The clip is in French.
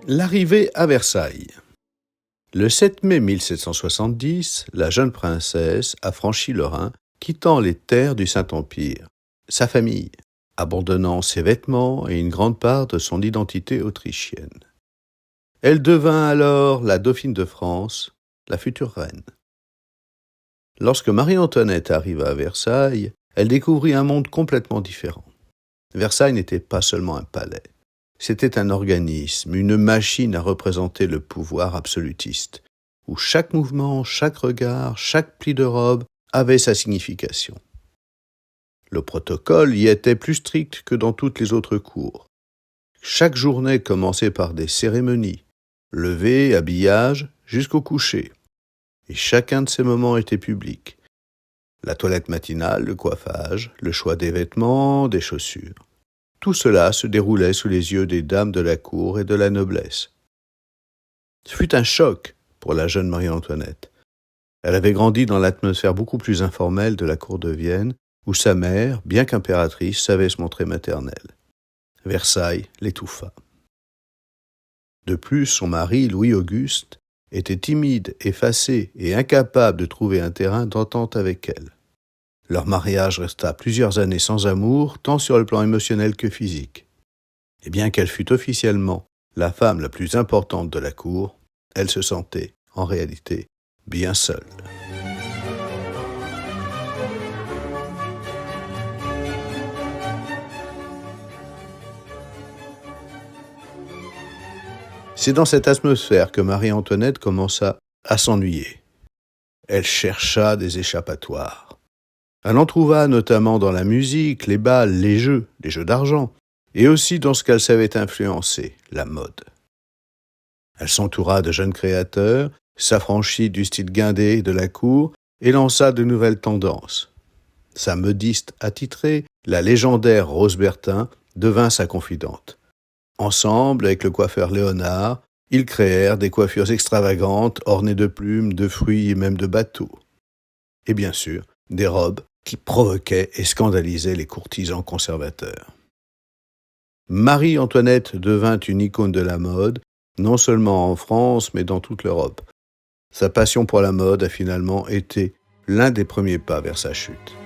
L'arrivée à Versailles. Le 7 mai 1770, la jeune princesse a franchi le Rhin, quittant les terres du Saint-Empire, sa famille, abandonnant ses vêtements et une grande part de son identité autrichienne. Elle devint alors la dauphine de France, la future reine. Lorsque Marie-Antoinette arriva à Versailles, elle découvrit un monde complètement différent. Versailles n'était pas seulement un palais. C'était un organisme, une machine à représenter le pouvoir absolutiste, où chaque mouvement, chaque regard, chaque pli de robe avait sa signification. Le protocole y était plus strict que dans toutes les autres cours. Chaque journée commençait par des cérémonies, lever, habillage, jusqu'au coucher. Et chacun de ces moments était public. La toilette matinale, le coiffage, le choix des vêtements, des chaussures. Tout cela se déroulait sous les yeux des dames de la cour et de la noblesse. Ce fut un choc pour la jeune Marie-Antoinette. Elle avait grandi dans l'atmosphère beaucoup plus informelle de la cour de Vienne, où sa mère, bien qu'impératrice, savait se montrer maternelle. Versailles l'étouffa. De plus, son mari, Louis-Auguste, était timide, effacé et incapable de trouver un terrain d'entente avec elle. Leur mariage resta plusieurs années sans amour, tant sur le plan émotionnel que physique. Et bien qu'elle fût officiellement la femme la plus importante de la cour, elle se sentait, en réalité, bien seule. C'est dans cette atmosphère que Marie-Antoinette commença à s'ennuyer. Elle chercha des échappatoires. Elle en trouva notamment dans la musique, les bals, les jeux d'argent, et aussi dans ce qu'elle savait influencer, la mode. Elle s'entoura de jeunes créateurs, s'affranchit du style guindé de la cour et lança de nouvelles tendances. Sa modiste attitrée, la légendaire Rose Bertin, devint sa confidente. Ensemble, avec le coiffeur Léonard, ils créèrent des coiffures extravagantes, ornées de plumes, de fruits et même de bateaux. Et bien sûr, des robes qui provoquaient et scandalisaient les courtisans conservateurs. Marie-Antoinette devint une icône de la mode, non seulement en France, mais dans toute l'Europe. Sa passion pour la mode a finalement été l'un des premiers pas vers sa chute.